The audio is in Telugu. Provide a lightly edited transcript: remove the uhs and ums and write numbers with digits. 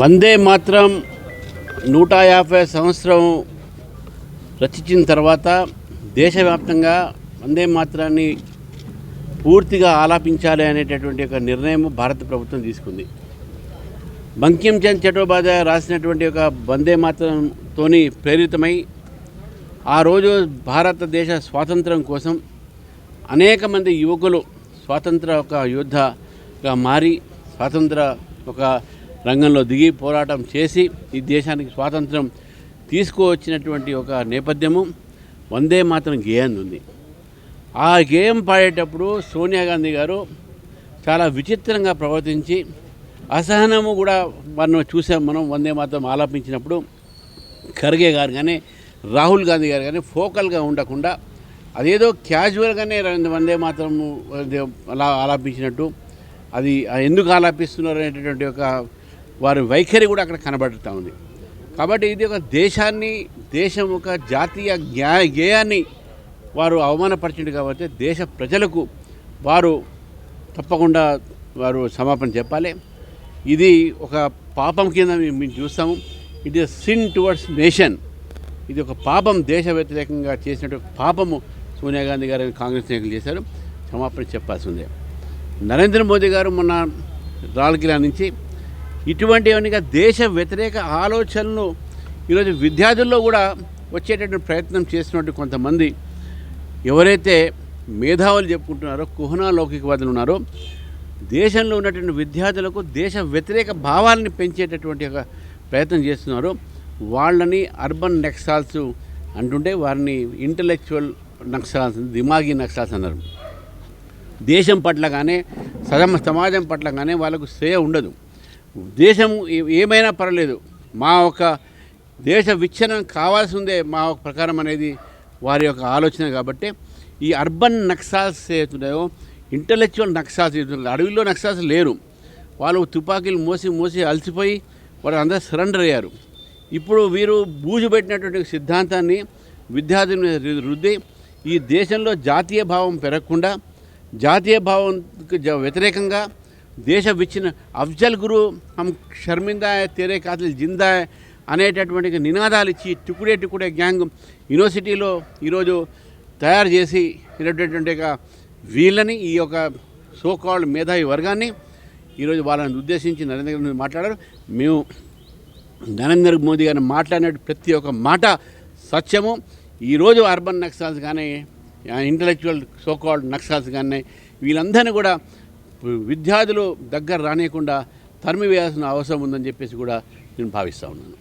వందే మాత్రం 150 సంవత్సరం రచించిన తర్వాత దేశవ్యాప్తంగా వందే మాత్రాన్ని పూర్తిగా ఆలాపించాలి అనేటటువంటి ఒక నిర్ణయం భారత ప్రభుత్వం తీసుకుంది. బంకిం చంద్ చటోపాధ్యాయ రాసినటువంటి ఒక వందే మాత్రంతోని ప్రేరితమై ఆ రోజు భారతదేశ స్వాతంత్రం కోసం అనేక మంది యువకులు స్వాతంత్ర ఒక యోధగా మారి స్వాతంత్ర ఒక రంగంలో దిగి పోరాటం చేసి ఈ దేశానికి స్వాతంత్రం తీసుకువచ్చినటువంటి ఒక నేపథ్యము వందే మాత్రం గేయం ఉంది. ఆ గేయం పాడేటప్పుడు సోనియా గాంధీ గారు చాలా విచిత్రంగా ప్రవర్తించి అసహనము కూడా మనం చూసాం. మనం వందే మాత్రం ఆలాపించినప్పుడు ఖర్గే గారు కానీ రాహుల్ గాంధీ గారు కానీ ఫోకల్గా ఉండకుండా అదేదో క్యాజువల్గానే వందే మాత్రం అలా ఆలాపించినట్టు అది ఎందుకు ఆలాపిస్తున్నారు అనేటటువంటి ఒక వారి వైఖరి కూడా అక్కడ కనబడుతూ ఉంది. కాబట్టి ఇది ఒక దేశం ఒక జాతీయ గేయాన్ని వారు అవమానపరిచింది కాబట్టి దేశ ప్రజలకు వారు తప్పకుండా వారు క్షమాపణ చెప్పాలి. ఇది ఒక పాపం కింద మేము చూస్తాము. It is sin towards nation. ఇది ఒక పాపం, దేశ వ్యతిరేకంగా చేసినట్టు పాపము సోనియా గాంధీ గారు కాంగ్రెస్ నాయకులు చేశారు. క్షమాపణ చెప్పాల్సి ఉంది. నరేంద్ర మోదీ గారు మొన్న లాల్ కిలా నుంచి ఇటువంటివన్నీ దేశ వ్యతిరేక ఆలోచనలు ఈరోజు విద్యార్థుల్లో కూడా వచ్చేటటువంటి ప్రయత్నం చేసినట్టు కొంతమంది ఎవరైతే మేధావులు చెప్పుకుంటున్నారో కుహనా లౌకికవాదులు ఉన్నారో దేశంలో ఉన్నటువంటి విద్యార్థులకు దేశ వ్యతిరేక భావాలని పెంచేటటువంటి ఒక ప్రయత్నం చేస్తున్నారో వాళ్ళని అర్బన్ నక్సల్స్ అంటుంటే వారిని ఇంటలెక్చువల్ నక్సల్స్, దిమాగి నక్సల్స్ అన్నారు. దేశం పట్ల కానీ సమాజం పట్ల కానీ వాళ్ళకు శ్రేయ ఉండదు. దేశం ఏమైనా పర్లేదు, మా ఒక దేశ విచ్ఛిన్నం కావాల్సి ఉందే మా ప్రకారం అనేది వారి యొక్క ఆలోచన. కాబట్టి ఈ అర్బన్ నక్సల్స్ ఏతున్నాయో ఇంటలెక్చువల్ నక్సల్స్ అడవిలో నక్సల్స్ లేరు. వాళ్ళు తుపాకీలు మోసి అలసిపోయి వాళ్ళు అందరూ సరెండర్ అయ్యారు. ఇప్పుడు వీరు బూజు పెట్టినటువంటి సిద్ధాంతాన్ని విద్యార్థులను రుద్ది ఈ దేశంలో జాతీయ భావం పెరగకుండా జాతీయ భావంకు వ్యతిరేకంగా దేశ విచ్చిన అఫ్జల్ గురు హమ్ షర్మిందా తేరే కాతిల్ జిందా అనేటటువంటి నినాదాలు ఇచ్చి టుకుడే గ్యాంగ్ యూనివర్సిటీలో ఈరోజు తయారు చేసి ఇటువంటి వీళ్ళని ఈ యొక్క సోకాల్డ్ మేధావి వర్గాన్ని ఈరోజు వాళ్ళని ఉద్దేశించి నరేంద్ర మోదీ మాట్లాడారు. మేము నరేంద్ర మోదీ గారిని మాట్లాడిన ప్రతి ఒక్క మాట సత్యము. ఈరోజు అర్బన్ నక్సల్స్ కానీ ఇంటలెక్చువల్ సోకాల్డ్ నక్సల్స్ కానీ వీళ్ళందరినీ కూడా విద్యార్థులు దగ్గర రానియకుండా తరిమివేయాల్సిన అవసరం ఉందని చెప్పేసి కూడా నేను భావిస్తూ ఉన్నాను.